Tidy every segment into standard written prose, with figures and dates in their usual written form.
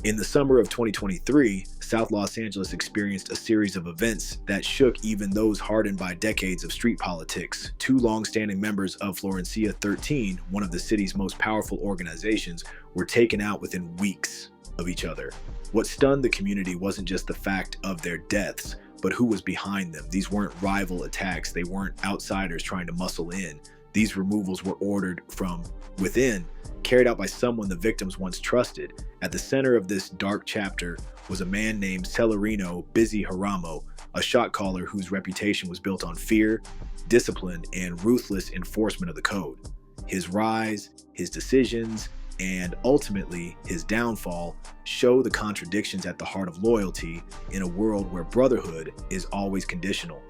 In the summer of 2023, South Los Angeles experienced a series of events that shook even those hardened by decades of street politics. Two long-standing members of Florencia 13, one of the city's most powerful organizations, were taken out within weeks of each other. What stunned the community wasn't just the fact of their deaths, but who was behind them. These weren't rival attacks. They weren't outsiders trying to muscle in. These removals were ordered from within, carried out by someone the victims once trusted. At the center of this dark chapter was a man named Celerino Bizzy Jaramillo, a shot caller whose reputation was built on fear, discipline, and ruthless enforcement of the code. His rise, his decisions, and ultimately his downfall show the contradictions at the heart of loyalty in a world where brotherhood is always conditional.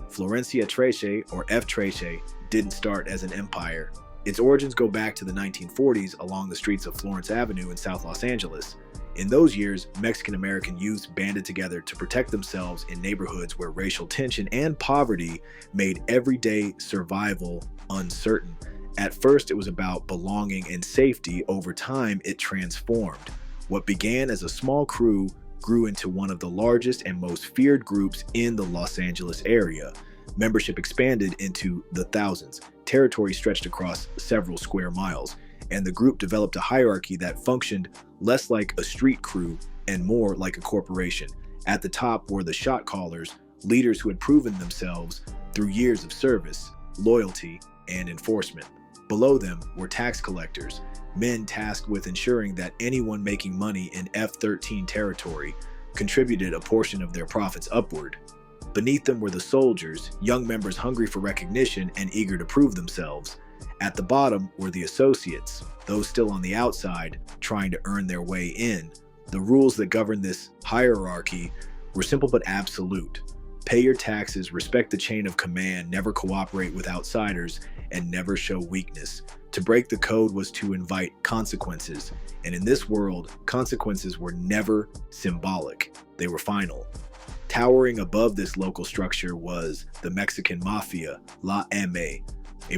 Florencia 13, or F13, didn't start as an empire. Its origins go back to the 1940s along the streets of Florence Avenue in South Los Angeles. In those years, Mexican-American youths banded together to protect themselves in neighborhoods where racial tension and poverty made everyday survival uncertain. At first, it was about belonging and safety. Over time, it transformed. What began as a small crew grew into one of the largest and most feared groups in the Los Angeles area. Membership expanded into the thousands. Territory stretched across several square miles, and the group developed a hierarchy that functioned less like a street crew and more like a corporation. At the top were the shot callers, leaders who had proven themselves through years of service, loyalty, and enforcement. Below them were tax collectors, men tasked with ensuring that anyone making money in F13 territory contributed a portion of their profits upward. Beneath them were the soldiers, young members hungry for recognition and eager to prove themselves. At the bottom were the associates, those still on the outside, trying to earn their way in. The rules that governed this hierarchy were simple but absolute. Pay your taxes, respect the chain of command, never cooperate with outsiders, and never show weakness. To break the code was to invite consequences, and in this world, consequences were never symbolic. They were final. Towering above this local structure was the Mexican Mafia, La M, a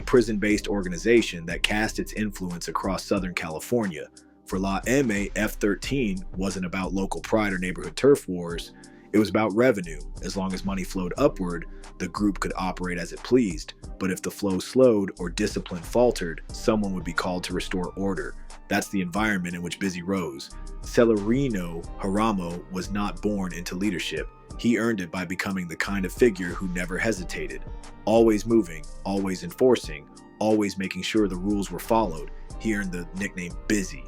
prison-based organization that cast its influence across Southern California. For La M, F13 wasn't about local pride or neighborhood turf wars. It was about revenue. As long as money flowed upward, the group could operate as it pleased. But if the flow slowed or discipline faltered, someone would be called to restore order. That's the environment in which Bizzy rose. Celerino Jaramillo was not born into leadership. He earned it by becoming the kind of figure who never hesitated. Always moving, always enforcing, always making sure the rules were followed. He earned the nickname Bizzy.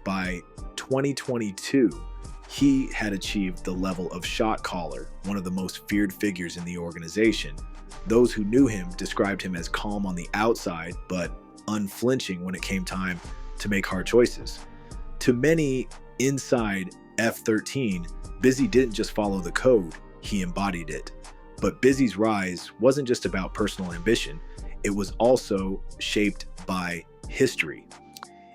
By 2022, he had achieved the level of shot caller, one of the most feared figures in the organization. Those who knew him described him as calm on the outside, but unflinching when it came time to make hard choices. To many inside F13, Bizzy didn't just follow the code, he embodied it. But Bizzy's rise wasn't just about personal ambition, it was also shaped by history.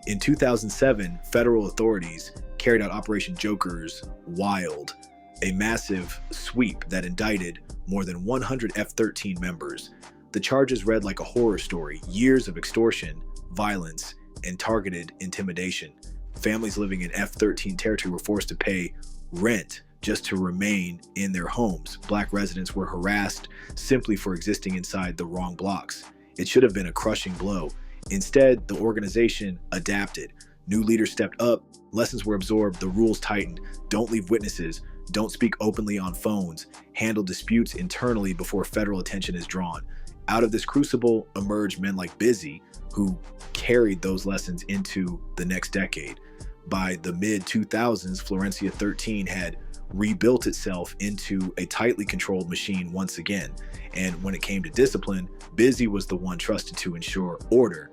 In 2007, federal authorities carried out Operation Joker's Wild, a massive sweep that indicted more than 100 F13 members. The charges read like a horror story: years of extortion, violence, and targeted intimidation. Families living in F13 territory were forced to pay rent just to remain in their homes. Black residents were harassed simply for existing inside the wrong blocks. It should have been a crushing blow. Instead, the organization adapted. New leaders stepped up, lessons were absorbed, the rules tightened. Don't leave witnesses, don't speak openly on phones, handle disputes internally before federal attention is drawn. Out of this crucible emerged men like Bizzy, who carried those lessons into the next decade. By the mid-2000s, Florencia 13 had rebuilt itself into a tightly controlled machine once again. And when it came to discipline, Bizzy was the one trusted to ensure order.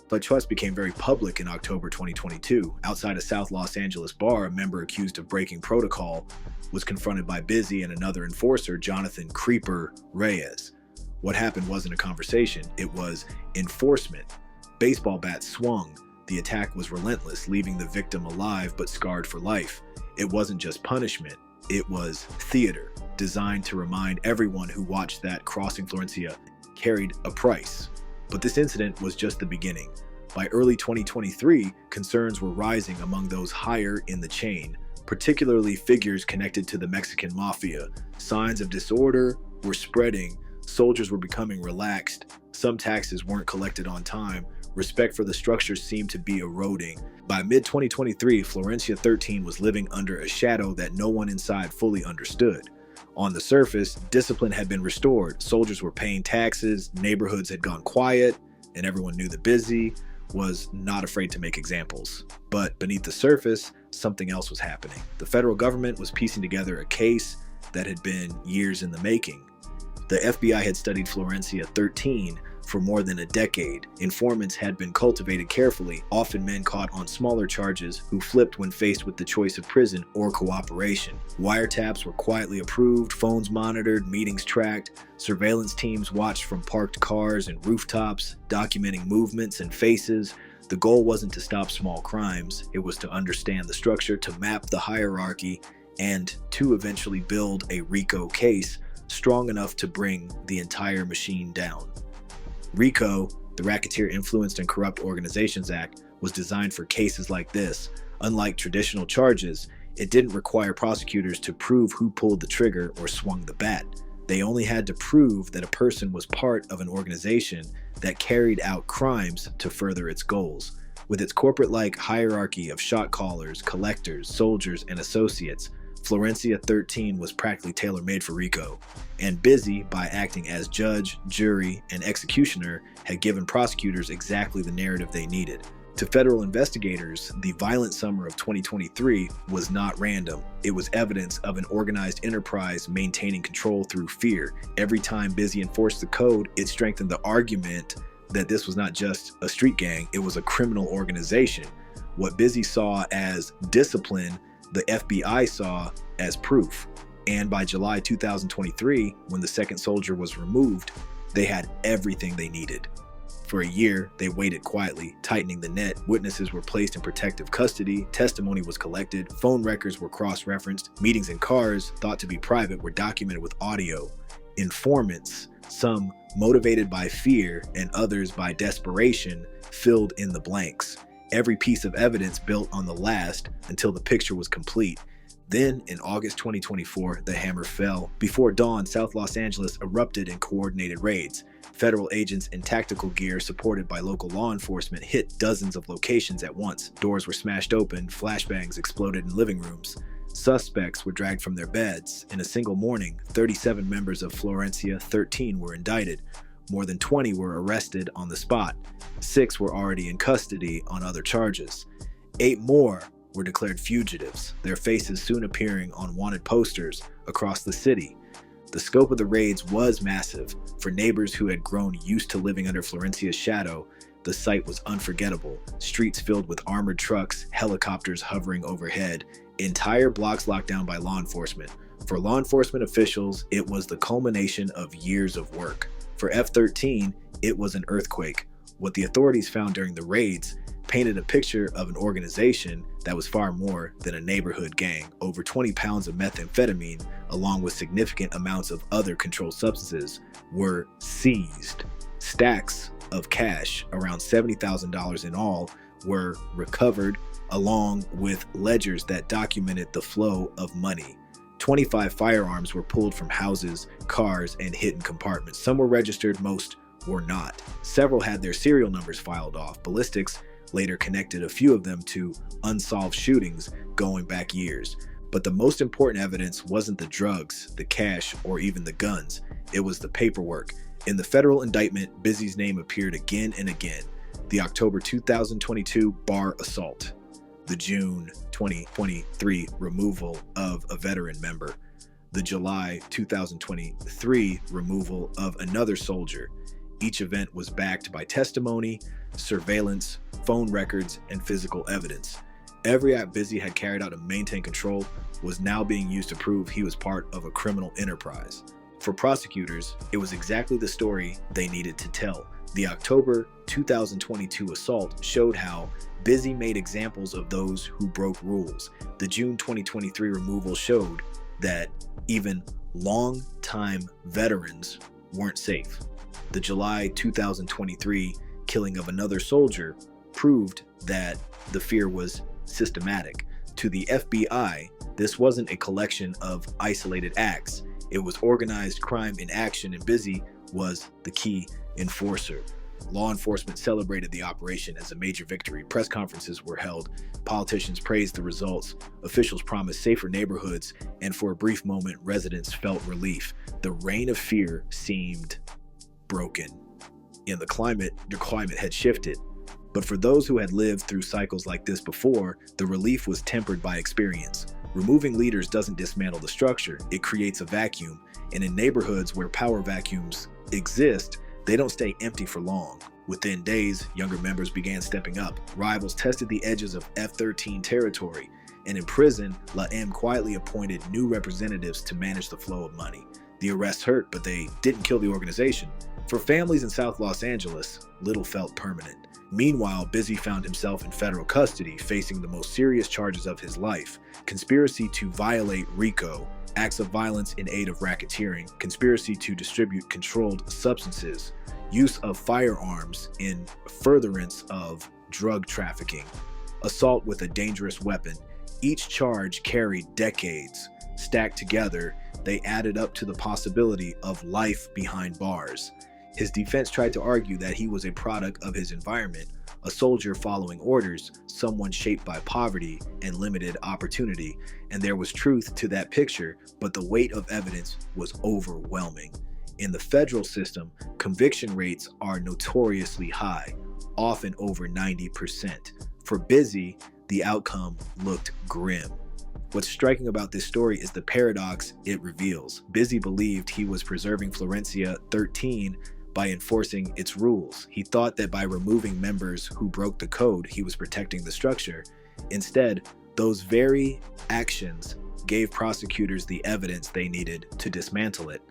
But trust became very public in October 2022. Outside a South Los Angeles bar, a member accused of breaking protocol was confronted by Bizzy and another enforcer, Jonathan Creeper Reyes. What happened wasn't a conversation, it was enforcement. Baseball bats swung. The attack was relentless, leaving the victim alive but scarred for life. It wasn't just punishment, it was theater, designed to remind everyone who watched that crossing Florencia carried a price. But this incident was just the beginning. By early 2023, concerns were rising among those higher in the chain. particularly figures connected to the Mexican mafia. Signs of disorder were spreading, soldiers were becoming relaxed, some taxes weren't collected on time, respect for the structure seemed to be eroding. By mid-2023, Florencia 13 was living under a shadow that no one inside fully understood. On the surface, discipline had been restored, soldiers were paying taxes, neighborhoods had gone quiet, and everyone knew that Bizzy was not afraid to make examples. But beneath the surface, something else was happening. The federal government was piecing together a case that had been years in the making. The FBI had studied Florencia 13 for more than a decade. Informants had been cultivated carefully, often men caught on smaller charges who flipped when faced with the choice of prison or cooperation. Wiretaps were quietly approved, phones monitored, meetings tracked, surveillance teams watched from parked cars and rooftops, documenting movements and faces. The goal wasn't to stop small crimes, it was to understand the structure, to map the hierarchy, and to eventually build a RICO case strong enough to bring the entire machine down. RICO, the Racketeer Influenced and Corrupt Organizations Act, was designed for cases like this. Unlike traditional charges, it didn't require prosecutors to prove who pulled the trigger or swung the bat. They only had to prove that a person was part of an organization that carried out crimes to further its goals. With its corporate-like hierarchy of shot callers, collectors, soldiers, and associates, Florencia 13 was practically tailor-made for RICO, and Bizzy, by acting as judge, jury, and executioner, had given prosecutors exactly the narrative they needed. To federal investigators, the violent summer of 2023 was not random. It was evidence of an organized enterprise maintaining control through fear. Every time Bizzy enforced the code, it strengthened the argument that this was not just a street gang, it was a criminal organization. What Bizzy saw as discipline, the FBI saw as proof. And by July 2023, when the second soldier was removed, they had everything they needed. For a year, they waited quietly, tightening the net. Witnesses were placed in protective custody, testimony was collected, phone records were cross-referenced, meetings in cars, thought to be private, were documented with audio. Informants, some motivated by fear and others by desperation, filled in the blanks. Every piece of evidence built on the last until the picture was complete. Then, in August 2024, the hammer fell. Before dawn, South Los Angeles erupted in coordinated raids. Federal agents in tactical gear, supported by local law enforcement, hit dozens of locations at once. Doors were smashed open, flashbangs exploded in living rooms. Suspects were dragged from their beds. In a single morning, 37 members of Florencia 13 were indicted. More than 20 were arrested on the spot. 6 were already in custody on other charges. 8 more were declared fugitives, their faces soon appearing on wanted posters across the city. The scope of the raids was massive. For neighbors who had grown used to living under Florencia's shadow, the sight was unforgettable. Streets filled with armored trucks, helicopters hovering overhead, entire blocks locked down by law enforcement. For law enforcement officials, it was the culmination of years of work. For F-13, it was an earthquake. What the authorities found during the raids painted a picture of an organization that was far more than a neighborhood gang. Over 20 pounds of methamphetamine, along with significant amounts of other controlled substances, were seized. Stacks of cash, around $70,000 in all, were recovered, along with ledgers that documented the flow of money. 25 firearms were pulled from houses, cars, and hidden compartments. Some were registered, most were not. Several had their serial numbers filed off. Ballistics later connected a few of them to unsolved shootings going back years. But the most important evidence wasn't the drugs, the cash, or even the guns. It was the paperwork. In the federal indictment, Bizzy's name appeared again and again. The October 2022 bar assault, the June 2023 removal of a veteran member, the July 2023 removal of another soldier. Each event was backed by testimony, surveillance, phone records, and physical evidence. Every act Bizzy had carried out to maintain control was now being used to prove he was part of a criminal enterprise. For prosecutors, it was exactly the story they needed to tell. The October 2022 assault showed how Bizzy made examples of those who broke rules. The June 2023 removal showed that even long-time veterans weren't safe. The July 2023 killing of another soldier proved that the fear was systematic. To the FBI, this wasn't a collection of isolated acts. It was organized crime in action, and Bizzy was the key enforcer. Law enforcement celebrated the operation as a major victory. Press conferences were held. Politicians praised the results. Officials promised safer neighborhoods, and for a brief moment, residents felt relief. The reign of fear seemed broken. The climate had shifted. But for those who had lived through cycles like this before, the relief was tempered by experience. Removing leaders doesn't dismantle the structure, it creates a vacuum. And in neighborhoods where power vacuums exist, they don't stay empty for long. Within days, younger members began stepping up. Rivals tested the edges of F-13 territory. And in prison, La M quietly appointed new representatives to manage the flow of money. The arrests hurt, but they didn't kill the organization. For families in South Los Angeles, little felt permanent. Meanwhile, Bizzy found himself in federal custody, facing the most serious charges of his life: conspiracy to violate RICO, acts of violence in aid of racketeering, conspiracy to distribute controlled substances, use of firearms in furtherance of drug trafficking, assault with a dangerous weapon. Each charge carried decades. Stacked together, they added up to the possibility of life behind bars. His defense tried to argue that he was a product of his environment, a soldier following orders, someone shaped by poverty and limited opportunity, and there was truth to that picture, but the weight of evidence was overwhelming. In the federal system, conviction rates are notoriously high, often over 90%. For Bizzy, the outcome looked grim. What's striking about this story is the paradox it reveals. Bizzy believed he was preserving Florencia 13 by enforcing its rules. He thought that by removing members who broke the code, he was protecting the structure. Instead, those very actions gave prosecutors the evidence they needed to dismantle it.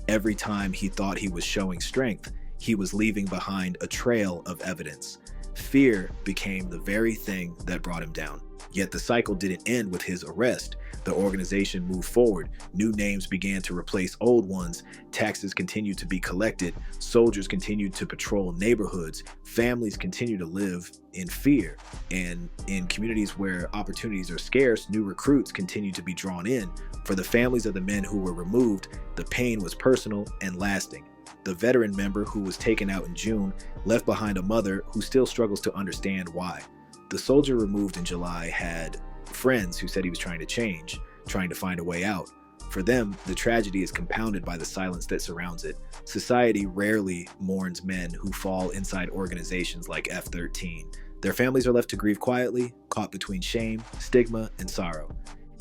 Every time he thought he was showing strength, he was leaving behind a trail of evidence. Fear became the very thing that brought him down. Yet the cycle didn't end with his arrest. The organization moved forward. New names began to replace old ones. Taxes continued to be collected. Soldiers continued to patrol neighborhoods. Families continued to live in fear. And in communities where opportunities are scarce, new recruits continued to be drawn in. For the families of the men who were removed, the pain was personal and lasting. The veteran member who was taken out in June left behind a mother who still struggles to understand why. The soldier removed in July had friends who said he was trying to change, trying to find a way out. For them, the tragedy is compounded by the silence that surrounds it. Society rarely mourns men who fall inside organizations like F-13. Their families are left to grieve quietly, caught between shame, stigma, and sorrow.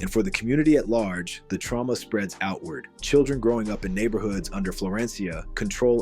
And for the community at large, the trauma spreads outward. Children growing up in neighborhoods under Florencia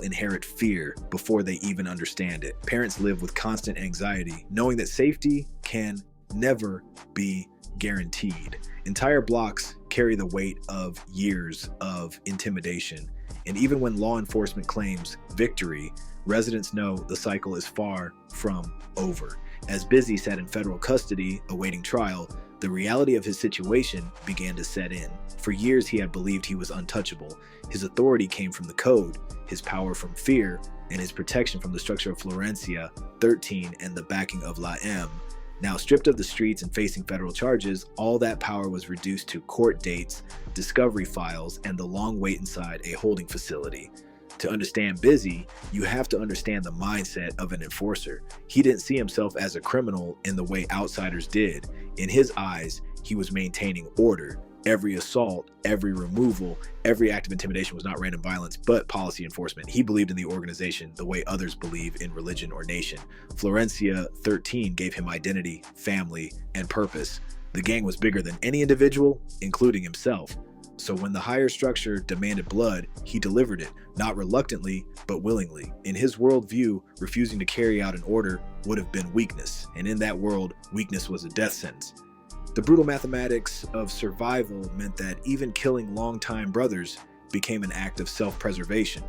inherit fear before they even understand it. Parents live with constant anxiety, knowing that safety can never be guaranteed. Entire blocks carry the weight of years of intimidation. And even when law enforcement claims victory, residents know the cycle is far from over. As Bizzy sat in federal custody awaiting trial, the reality of his situation began to set in. For years, he had believed he was untouchable. His authority came from the code, his power from fear, and his protection from the structure of Florencia 13 and the backing of La M. Now stripped of the streets and facing federal charges, all that power was reduced to court dates, discovery files, and the long wait inside a holding facility. To understand Bizzy, you have to understand the mindset of an enforcer. He didn't see himself as a criminal in the way outsiders did. In his eyes, he was maintaining order. Every assault, every removal, every act of intimidation was not random violence, but policy enforcement. He believed in the organization the way others believe in religion or nation. Florencia 13 gave him identity, family, and purpose. The gang was bigger than any individual, including himself. So when the higher structure demanded blood, he delivered it, not reluctantly, but willingly. In his worldview, refusing to carry out an order would have been weakness, and in that world, weakness was a death sentence. The brutal mathematics of survival meant that even killing longtime brothers became an act of self-preservation.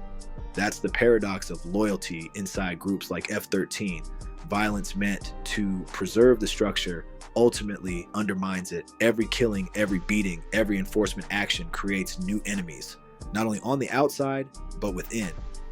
That's the paradox of loyalty inside groups like F-13. Violence meant to preserve the structure ultimately undermines it. Every killing, every beating, every enforcement action creates new enemies, not only on the outside, but within.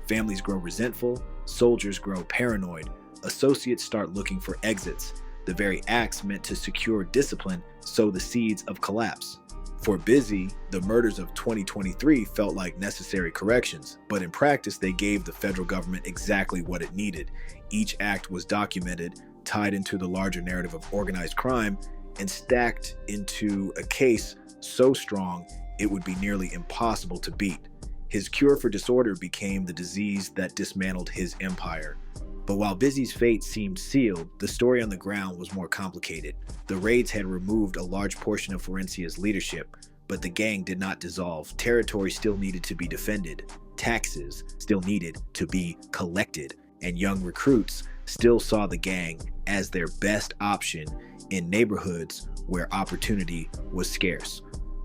Families grow resentful, soldiers grow paranoid, associates start looking for exits. The very acts meant to secure discipline sow the seeds of collapse. For Bizzy, the murders of 2023 felt like necessary corrections, but in practice they gave the federal government exactly what it needed. Each act was documented, tied into the larger narrative of organized crime, and stacked into a case so strong it would be nearly impossible to beat. His cure for disorder became the disease that dismantled his empire. But while Bizzy's fate seemed sealed, the story on the ground was more complicated. The raids had removed a large portion of Florencia's leadership, but the gang did not dissolve. Territory still needed to be defended. Taxes still needed to be collected. And young recruits still saw the gang as their best option in neighborhoods where opportunity was scarce.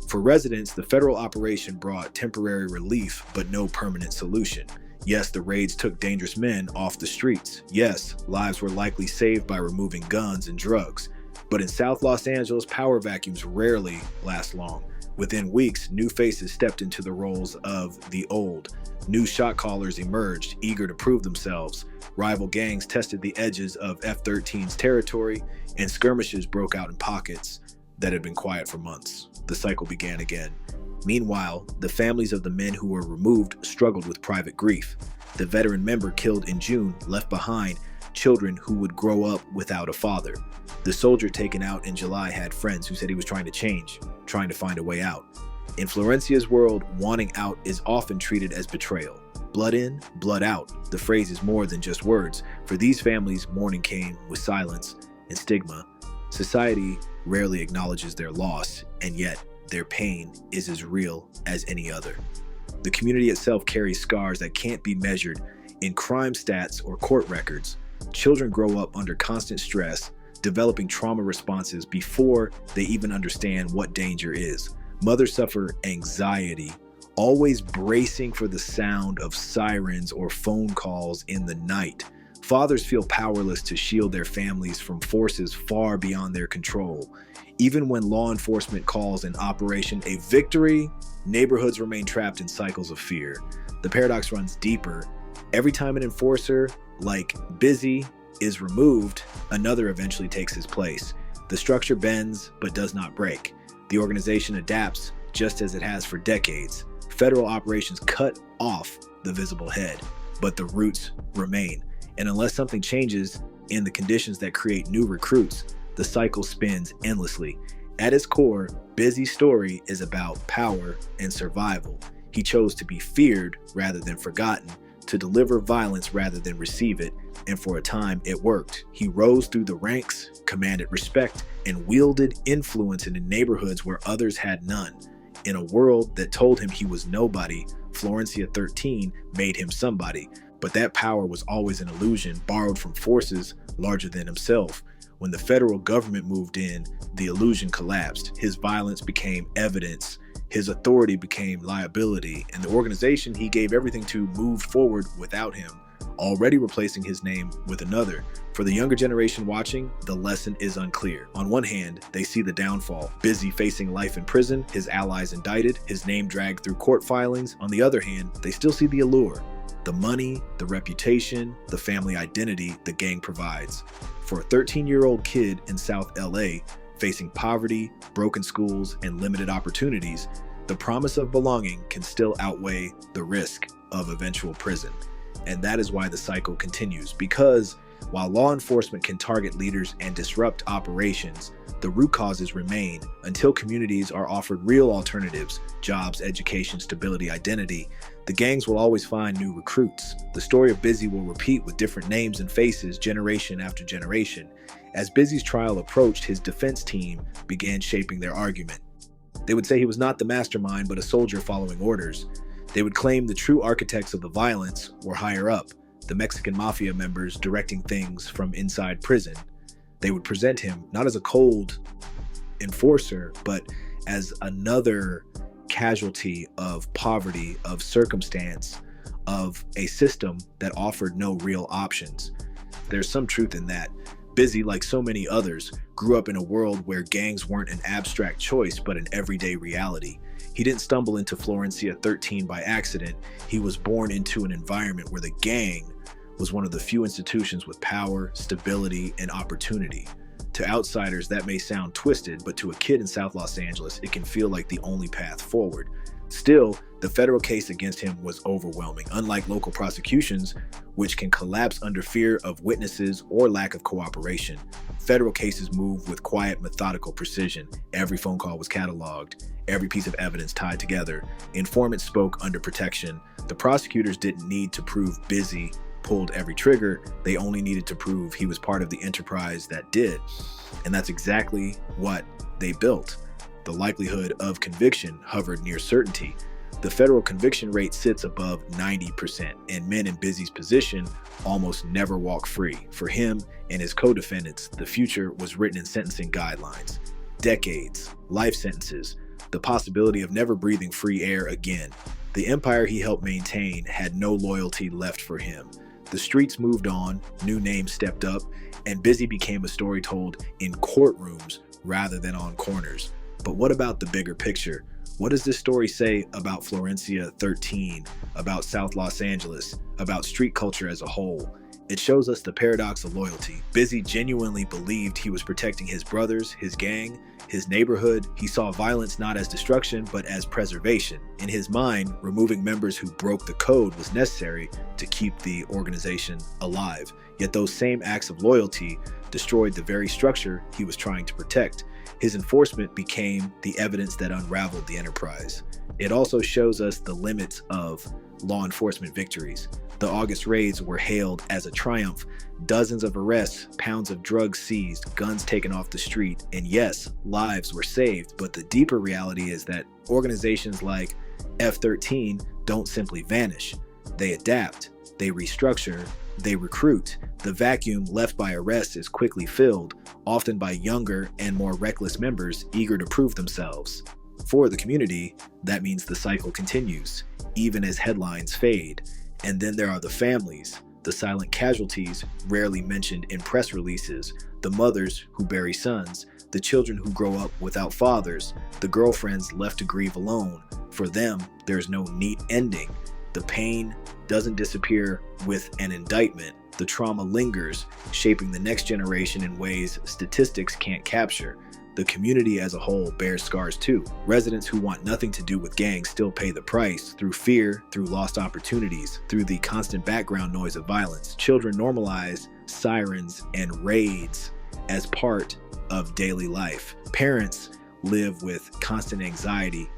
For residents, the federal operation brought temporary relief, but no permanent solution. Yes, the raids took dangerous men off the streets. Yes, lives were likely saved by removing guns and drugs. But in South Los Angeles, power vacuums rarely last long. Within weeks, new faces stepped into the roles of the old. New shot callers emerged, eager to prove themselves. Rival gangs tested the edges of F-13's territory, and skirmishes broke out in pockets that had been quiet for months. The cycle began again. Meanwhile, the families of the men who were removed struggled with private grief. The veteran member killed in June left behind children who would grow up without a father. The soldier taken out in July had friends who said he was trying to change, trying to find a way out. In Florencia's world, wanting out is often treated as betrayal. Blood in, blood out. The phrase is more than just words. For these families, mourning came with silence and stigma. Society rarely acknowledges their loss, and yet their pain is as real as any other. The community itself carries scars that can't be measured in crime stats or court records. Children grow up under constant stress, developing trauma responses before they even understand what danger is. Mothers suffer anxiety, always bracing for the sound of sirens or phone calls in the night. Fathers feel powerless to shield their families from forces far beyond their control. Even when law enforcement calls an operation a victory, neighborhoods remain trapped in cycles of fear. The paradox runs deeper. Every time an enforcer, like Bizzy, is removed, another eventually takes his place. The structure bends but does not break. The organization adapts just as it has for decades. Federal operations cut off the visible head, but the roots remain. And unless something changes in the conditions that create new recruits, the cycle spins endlessly. At its core, Bizzy's story is about power and survival. He chose to be feared rather than forgotten, to deliver violence rather than receive it, and for a time it worked. He rose through the ranks, commanded respect, and wielded influence in the neighborhoods where others had none. In a world that told him he was nobody, Florencia 13 made him somebody. But that power was always an illusion borrowed from forces larger than himself. When the federal government moved in, the illusion collapsed. His violence became evidence. His authority became liability. And the organization he gave everything to moved forward without him, already replacing his name with another. For the younger generation watching, the lesson is unclear. On one hand, they see the downfall, Bizzy facing life in prison, his allies indicted, his name dragged through court filings. On the other hand, they still see the allure, the money, the reputation, the family identity the gang provides. For a 13-year-old kid in South LA, facing poverty, broken schools, and limited opportunities, the promise of belonging can still outweigh the risk of eventual prison. And that is why the cycle continues, because while law enforcement can target leaders and disrupt operations, the root causes remain. Until communities are offered real alternatives, jobs, education, stability, identity, the gangs will always find new recruits. The story of Bizzy will repeat with different names and faces generation after generation. As Bizzy's trial approached, his defense team began shaping their argument. They would say he was not the mastermind, but a soldier following orders. They would claim the true architects of the violence were higher up, the Mexican mafia members directing things from inside prison. They would present him not as a cold enforcer, but as another casualty of poverty, of circumstance, of a system that offered no real options. There's some truth in that. Bizzy, like so many others, grew up in a world where gangs weren't an abstract choice, but an everyday reality. He didn't stumble into Florencia 13 by accident. He was born into an environment where the gang was one of the few institutions with power, stability, and opportunity. To outsiders, that may sound twisted, but to a kid in South Los Angeles, it can feel like the only path forward. Still, the federal case against him was overwhelming, unlike local prosecutions, which can collapse under fear of witnesses or lack of cooperation. Federal cases move with quiet, methodical precision. Every phone call was cataloged, every piece of evidence tied together. Informants spoke under protection. The prosecutors didn't need to prove Bizzy pulled every trigger, they only needed to prove he was part of the enterprise that did. And that's exactly what they built. The likelihood of conviction hovered near certainty. The federal conviction rate sits above 90%, and men in Bizzy's position almost never walk free. For him and his co-defendants, the future was written in sentencing guidelines. Decades, life sentences, the possibility of never breathing free air again. The empire he helped maintain had no loyalty left for him. The streets moved on, new names stepped up, and Bizzy became a story told in courtrooms rather than on corners. But what about the bigger picture? What does this story say about Florencia 13, about South Los Angeles, about street culture as a whole? It shows us the paradox of loyalty. Bizzy genuinely believed he was protecting his brothers, his gang, his neighborhood. He saw violence not as destruction, but as preservation. In his mind, removing members who broke the code was necessary to keep the organization alive. Yet those same acts of loyalty destroyed the very structure he was trying to protect. His enforcement became the evidence that unraveled the enterprise. It also shows us the limits of law enforcement victories. The August raids were hailed as a triumph. Dozens of arrests, pounds of drugs seized, guns taken off the street, and yes, lives were saved. But the deeper reality is that organizations like F-13 don't simply vanish. They adapt, they restructure, they recruit. The vacuum left by arrests is quickly filled, often by younger and more reckless members eager to prove themselves. For the community, that means the cycle continues, even as headlines fade. And then there are the families, the silent casualties rarely mentioned in press releases, the mothers who bury sons, the children who grow up without fathers, the girlfriends left to grieve alone. For them, there's no neat ending. The pain doesn't disappear with an indictment. The trauma lingers, shaping the next generation in ways statistics can't capture. The community as a whole bears scars too. Residents who want nothing to do with gangs still pay the price through fear, through lost opportunities, through the constant background noise of violence. Children normalize sirens and raids as part of daily life. Parents live with constant anxiety.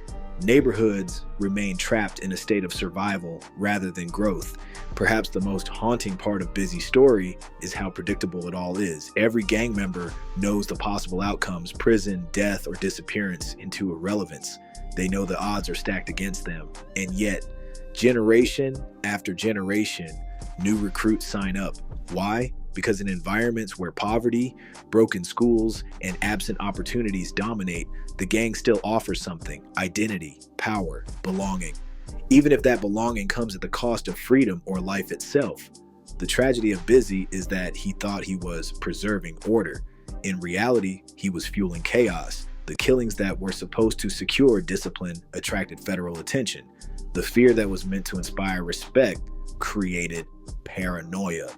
Neighborhoods remain trapped in a state of survival rather than growth. Perhaps the most haunting part of Bizzy's story is how predictable it all is. Every gang member knows the possible outcomes: prison, death, or disappearance into irrelevance. They know the odds are stacked against them. And yet, generation after generation, new recruits sign up. Why? Because in environments where poverty, broken schools, and absent opportunities dominate, the gang still offers something: identity, power, belonging. Even if that belonging comes at the cost of freedom or life itself. The tragedy of Bizzy is that he thought he was preserving order. In reality, he was fueling chaos. The killings that were supposed to secure discipline attracted federal attention. The fear that was meant to inspire respect created paranoia.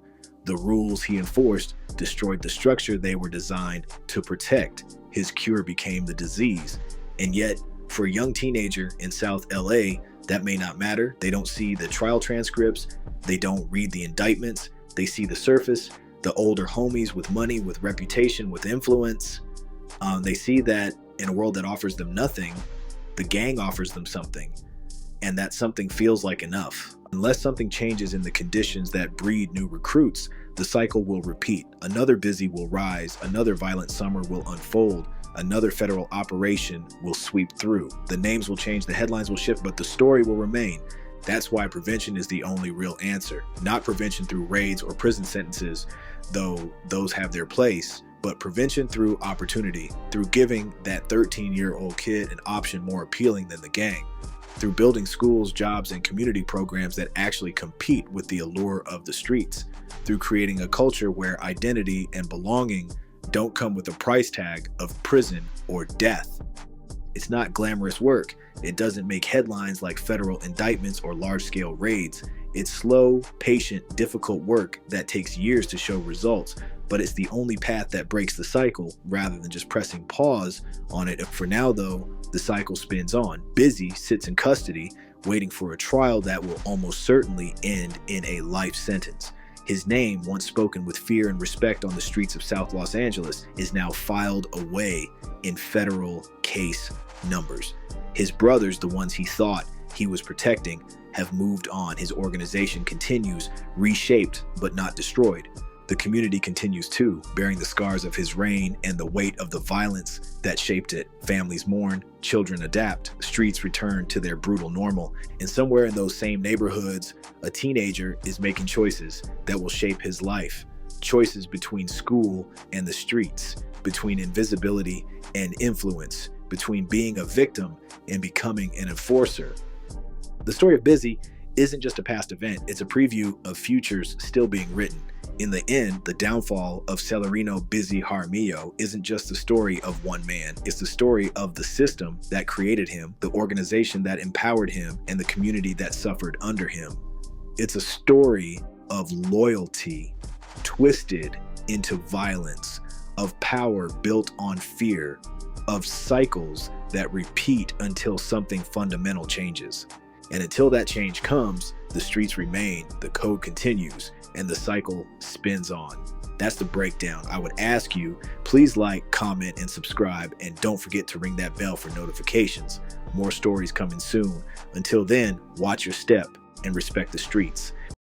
The rules he enforced destroyed the structure they were designed to protect. His cure became the disease. And yet, for a young teenager in South LA, that may not matter. They don't see the trial transcripts. They don't read the indictments. They see the surface, the older homies with money, with reputation, with influence. They see that in a world that offers them nothing, the gang offers them something. And that something feels like enough. Unless something changes in the conditions that breed new recruits, the cycle will repeat. Another Bizzy will rise, another violent summer will unfold, another federal operation will sweep through. The names will change, the headlines will shift, but the story will remain. That's why prevention is the only real answer. Not prevention through raids or prison sentences, though those have their place, but prevention through opportunity, through giving that 13-year-old kid an option more appealing than the gang, through building schools, jobs, and community programs that actually compete with the allure of the streets, through creating a culture where identity and belonging don't come with a price tag of prison or death. It's not glamorous work. It doesn't make headlines like federal indictments or large-scale raids. It's slow, patient, difficult work that takes years to show results. but it's the only path that breaks the cycle rather than just pressing pause on it. For now, though, the cycle spins on. Bizzy sits in custody, waiting for a trial that will almost certainly end in a life sentence. His name, once spoken with fear and respect on the streets of South Los Angeles, is now filed away in federal case numbers. His brothers, the ones he thought he was protecting, have moved on. His organization continues, reshaped but not destroyed. The community continues too, bearing the scars of his reign and the weight of the violence that shaped it. Families mourn, children adapt, streets return to their brutal normal, and somewhere in those same neighborhoods, a teenager is making choices that will shape his life. Choices between school and the streets, between invisibility and influence, between being a victim and becoming an enforcer. The story of Bizzy isn't just a past event, it's a preview of futures still being written. In the end, the downfall of Celerino Bizzy Jaramillo isn't just the story of one man, it's the story of the system that created him, the organization that empowered him, and the community that suffered under him. It's a story of loyalty twisted into violence, of power built on fear, of cycles that repeat until something fundamental changes. And until that change comes, the streets remain, the code continues, and the cycle spins on. That's the breakdown. I would ask you, please like, comment, and subscribe, and don't forget to ring that bell for notifications. More stories coming soon. Until then, watch your step and respect the streets.